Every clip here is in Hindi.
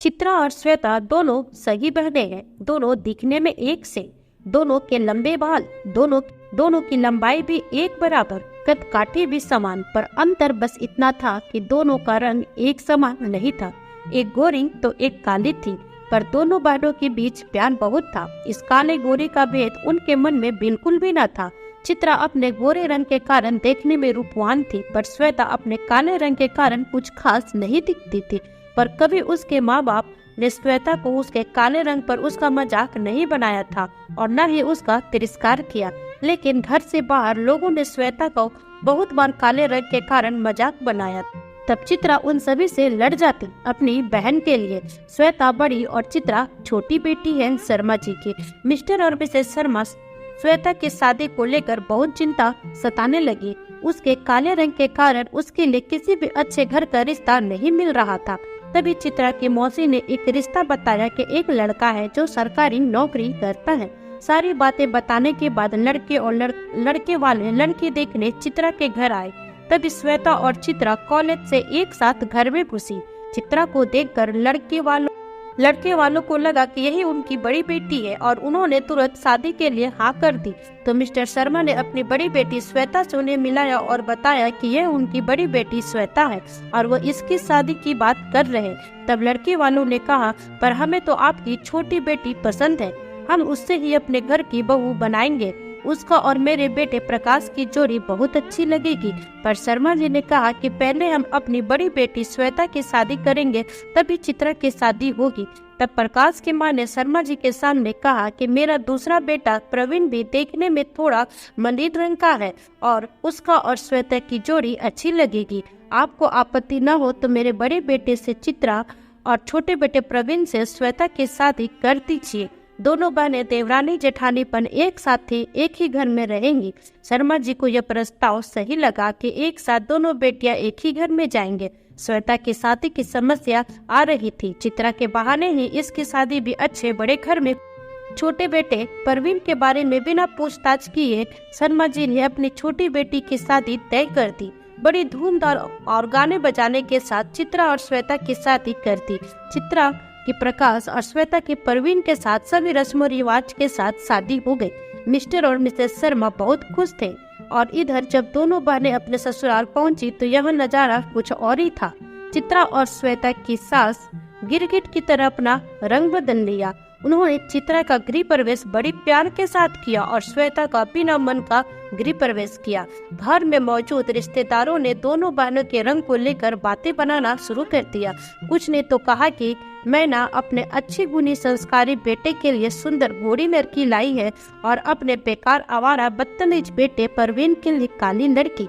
चित्रा और श्वेता दोनों सगी बहनें हैं। दोनों दिखने में एक से, दोनों के लंबे बाल, दोनों की लंबाई भी एक बराबर, कद काठी भी समान, पर अंतर बस इतना था कि दोनों का रंग एक समान नहीं था। एक गोरी तो एक काली थी, पर दोनों बहनों के बीच प्यार बहुत था। इस काले गोरी का भेद उनके मन में बिल्कुल भी न था। चित्रा अपने गोरे रंग के कारण देखने में रूपवान थी, पर श्वेता अपने काले रंग के कारण कुछ खास नहीं दिखती थी। पर कभी उसके माँ बाप ने श्वेता को उसके काले रंग पर उसका मजाक नहीं बनाया था और न ही उसका तिरस्कार किया। लेकिन घर से बाहर लोगों ने श्वेता को बहुत बार काले रंग के कारण मजाक बनाया। तब चित्रा उन सभी से लड़ जाती अपनी बहन के लिए। श्वेता बड़ी और चित्रा छोटी बेटी है शर्मा जी की। मिस्टर और मिसेस शर्मा श्वेता की शादी को लेकर बहुत चिंता सताने लगी। उसके काले रंग के कारण उसके लिए किसी भी अच्छे घर का रिश्ता नहीं मिल रहा था। तभी चित्रा की मौसी ने एक रिश्ता बताया कि एक लड़का है जो सरकारी नौकरी करता है। सारी बातें बताने के बाद लड़के और लड़के वाले लड़की देखने चित्रा के घर आए। तभी श्वेता और चित्रा कॉलेज से एक साथ घर में घुसी। चित्रा को देखकर लड़के वालों को लगा कि यही उनकी बड़ी बेटी है और उन्होंने तुरंत शादी के लिए हाँ कर दी। तो मिस्टर शर्मा ने अपनी बड़ी बेटी श्वेता से उन्हें मिलाया और बताया कि यह उनकी बड़ी बेटी श्वेता है और वो इसकी शादी की बात कर रहे हैं। तब लड़के वालों ने कहा, पर हमें तो आपकी छोटी बेटी पसंद है, हम उससे ही अपने घर की बहू बनाएंगे। उसका और मेरे बेटे प्रकाश की जोड़ी बहुत अच्छी लगेगी। पर शर्मा जी ने कहा कि पहले हम अपनी बड़ी बेटी श्वेता की शादी करेंगे, तभी चित्रा की शादी होगी। तब प्रकाश की मां ने शर्मा जी के सामने कहा कि मेरा दूसरा बेटा प्रवीण भी देखने में थोड़ा मलिन रंग का है और उसका और श्वेता की जोड़ी अच्छी लगेगी। आपको आपत्ति न हो तो मेरे बड़े बेटे से चित्रा और छोटे बेटे प्रवीण से श्वेता की शादी कर दीजिए। दोनों बहनें देवरानी जेठानीपन एक साथ थी, एक ही घर में रहेंगी। शर्मा जी को यह प्रस्ताव सही लगा कि एक साथ दोनों बेटियां एक ही घर में जाएंगे। श्वेता की शादी की समस्या आ रही थी। चित्रा के बहाने ही इसकी शादी भी अच्छे बड़े घर में। छोटे बेटे परवीन के बारे में बिना पूछताछ किए शर्मा जी ने अपनी छोटी बेटी की शादी तय कर दी। बड़ी धूमधाम और गाने बजाने के साथ चित्रा और श्वेता की शादी कर दी। चित्रा कि प्रकाश और श्वेता के परवीन के साथ सभी रस्मों रिवाज के साथ शादी हो गई। मिस्टर और मिसेस शर्मा बहुत खुश थे और इधर जब दोनों बहनें अपने ससुराल पहुंची तो यह नजारा कुछ और ही था। चित्रा और श्वेता की सास गिरगिट की तरह अपना रंग बदल लिया। उन्होंने चित्रा का गृह प्रवेश बड़ी प्यार के साथ किया और श्वेता का बिना मन का गृह प्रवेश किया। घर में मौजूद रिश्तेदारों ने दोनों बहनों के रंग को लेकर बातें बनाना शुरू कर दिया। कुछ ने तो कहा कि मैं ना अपने अच्छी गुणी संस्कारी बेटे के लिए सुंदर गोरी लड़की लाई है और अपने बेकार आवारा बदतमीज बेटे परवीन के लिए काली लड़की।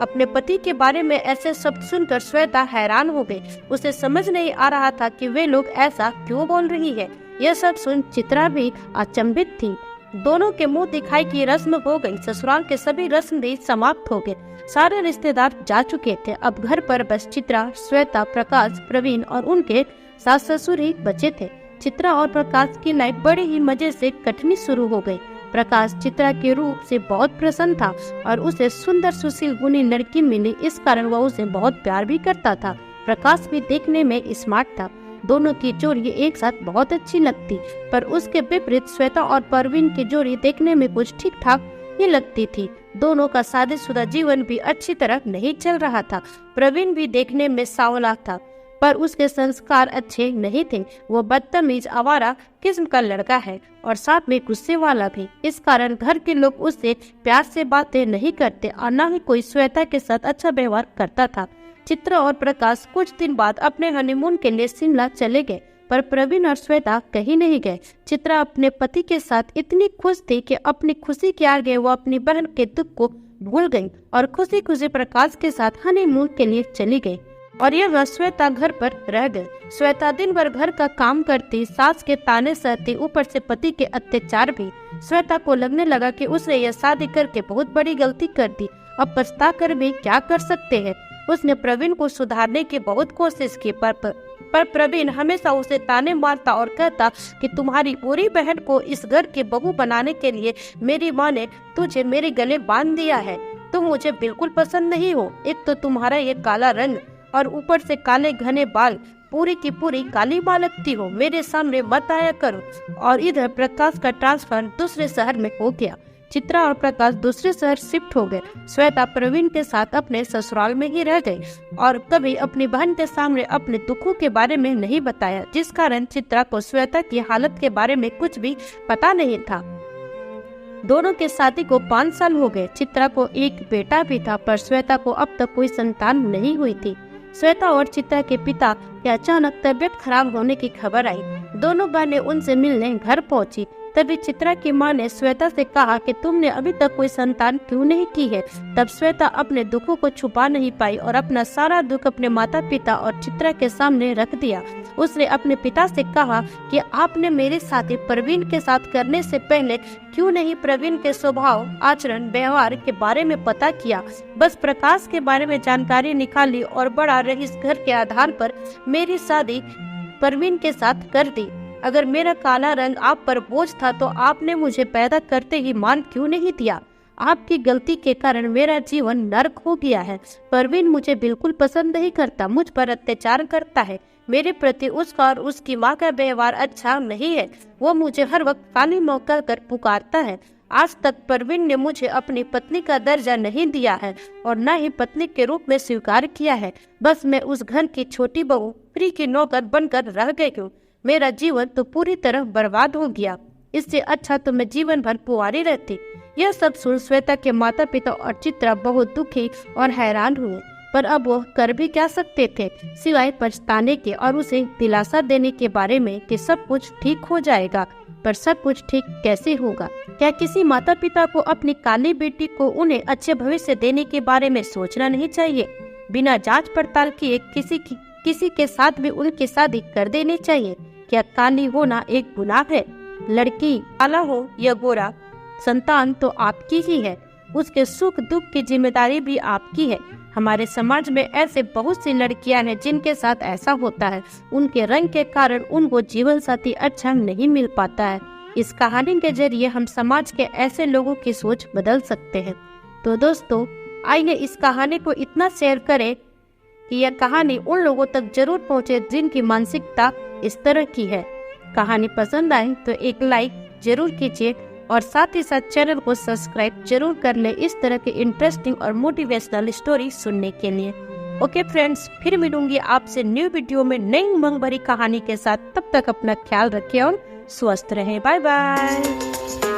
अपने पति के बारे में ऐसे शब्द सुनकर श्वेता हैरान हो गई। उसे समझ नहीं आ रहा था कि वे लोग ऐसा क्यों बोल रही है। यह सब सुन चित्रा भी अचंभित थी। दोनों के मुंह दिखाई की रस्म हो गई। ससुराल के सभी रस्म भी समाप्त हो गए। सारे रिश्तेदार जा चुके थे। अब घर पर बस चित्रा, श्वेता, प्रकाश, प्रवीण और उनके सास ससुर ही बचे थे। चित्रा और प्रकाश की लाइफ बड़े ही मजे से कटनी शुरू हो गई। प्रकाश चित्रा के रूप से बहुत प्रसन्न था और उसे सुंदर सुशील गुणी लड़की मिली, इस कारण वह उसे बहुत प्यार भी करता था। प्रकाश भी देखने में स्मार्ट था। दोनों की जोड़ी एक साथ बहुत अच्छी लगती, पर उसके विपरीत श्वेता और परवीन की जोड़ी देखने में कुछ ठीक ठाक ही लगती थी। दोनों का शादीशुदा जीवन भी अच्छी तरह नहीं चल रहा था। प्रवीण भी देखने में सांवला था, पर उसके संस्कार अच्छे नहीं थे। वो बदतमीज आवारा किस्म का लड़का है और साथ में गुस्से वाला भी। इस कारण घर के लोग उससे प्यार से बातें नहीं करते और न ही कोई श्वेता के साथ अच्छा व्यवहार करता था। चित्रा और प्रकाश कुछ दिन बाद अपने हनीमून के लिए शिमला चले गए, पर प्रवीण और श्वेता कहीं नहीं गए। चित्रा अपने पति के साथ इतनी खुश थी कि अपनी खुशी के आगे वो अपनी बहन के दुख को भूल गई और खुशी खुशी प्रकाश के साथ हनीमून के लिए चली गई और यह श्वेता घर पर रह गई। श्वेता दिन भर घर का काम करती, सास के ताने सहती, ऊपर से पति के अत्याचार भी। श्वेता को लगने लगा कि उसने यह शादी करके बहुत बड़ी गलती कर दी। अब पछता कर भी क्या कर सकते हैं। उसने प्रवीण को सुधारने की बहुत कोशिश की, पर प्रवीण हमेशा उसे ताने मारता और कहता कि तुम्हारी पूरी बहन को इस घर की बहू बनाने के लिए मेरी माँ ने तुझे मेरे गले बांध दिया है। तुम मुझे बिल्कुल पसंद नहीं हो। एक तो तुम्हारा ये काला रंग और ऊपर से काले घने बाल, पूरी की पूरी काली माँ लगती हो, मेरे सामने मत आया करो। और इधर प्रकाश का ट्रांसफर दूसरे शहर में हो गया। चित्रा और प्रकाश दूसरे शहर शिफ्ट हो गए। श्वेता प्रवीण के साथ अपने ससुराल में ही रह गई और कभी अपनी बहन के सामने अपने दुखों के बारे में नहीं बताया, जिस कारण चित्रा को श्वेता की हालत के बारे में कुछ भी पता नहीं था। दोनों के शादी को 5 साल हो गए। चित्रा को एक बेटा भी था, पर श्वेता को अब तक कोई संतान नहीं हुई थी। श्वेता और चित्रा के पिता के अचानक तबीयत खराब होने की खबर आई। दोनों बहनें उनसे मिलने घर पहुंची। तभी चित्रा की मां ने श्वेता से कहा कि तुमने अभी तक कोई संतान क्यों नहीं की है। तब श्वेता अपने दुखों को छुपा नहीं पाई और अपना सारा दुख अपने माता पिता और चित्रा के सामने रख दिया। उसने अपने पिता से कहा कि आपने मेरी शादी प्रवीण के साथ करने से पहले क्यों नहीं प्रवीण के स्वभाव, आचरण, व्यवहार के बारे में पता किया। बस प्रकाश के बारे में जानकारी निकाली और बड़ा रईस घर के आधार पर मेरी शादी प्रवीण के साथ कर दी। अगर मेरा काला रंग आप पर बोझ था तो आपने मुझे पैदा करते ही मान क्यों नहीं दिया। आपकी गलती के कारण मेरा जीवन नर्क हो गया है। प्रवीण मुझे बिल्कुल पसंद नहीं करता, मुझ पर अत्याचार करता है। मेरे प्रति उसका और उसकी माँ का व्यवहार अच्छा नहीं है। वो मुझे हर वक्त काली मौका कर पुकारता है। आज तक प्रवीण ने मुझे अपनी पत्नी का दर्जा नहीं दिया है और न ही पत्नी के रूप में स्वीकार किया है। बस मैं उस घर की छोटी बहू, फ्री की नौकर बनकर रह गई हूँ। मेरा जीवन तो पूरी तरह बर्बाद हो गया। इससे अच्छा तो मैं जीवन भर कुंवारी रहती। यह सब सुन श्वेता के माता पिता और चित्रा बहुत दुखी और हैरान हुए, पर अब वो कर भी क्या सकते थे सिवाय पछताने के और उसे दिलासा देने के बारे में कि सब कुछ ठीक हो जाएगा। पर सब कुछ ठीक कैसे होगा? क्या किसी माता पिता को अपनी काली बेटी को उन्हें अच्छे भविष्य देने के बारे में सोचना नहीं चाहिए? बिना जांच पड़ताल किए किसी के साथ भी उनकी शादी कर देनी चाहिए? क्या काली होना एक गुनाह है? लड़की काला हो या गोरा, संतान तो आपकी ही है। उसके सुख दुख की जिम्मेदारी भी आपकी है। हमारे समाज में ऐसे बहुत सी लड़कियां हैं जिनके साथ ऐसा होता है। उनके रंग के कारण उनको जीवन साथी अच्छा नहीं मिल पाता है। इस कहानी के जरिए हम समाज के ऐसे लोगों की सोच बदल सकते हैं। तो दोस्तों, आइए इस कहानी को इतना शेयर करें कि यह कहानी उन लोगों तक जरूर पहुंचे जिनकी मानसिकता इस तरह की है। कहानी पसंद आए तो एक लाइक जरूर कीजिए और साथ ही साथ चैनल को सब्सक्राइब जरूर कर ले इस तरह के इंटरेस्टिंग और मोटिवेशनल स्टोरी सुनने के लिए। ओके फ्रेंड्स, फिर मिलूंगी आपसे न्यू वीडियो में नई उमंग भरी कहानी के साथ। तब तक अपना ख्याल रखें और स्वस्थ रहें। Bye bye.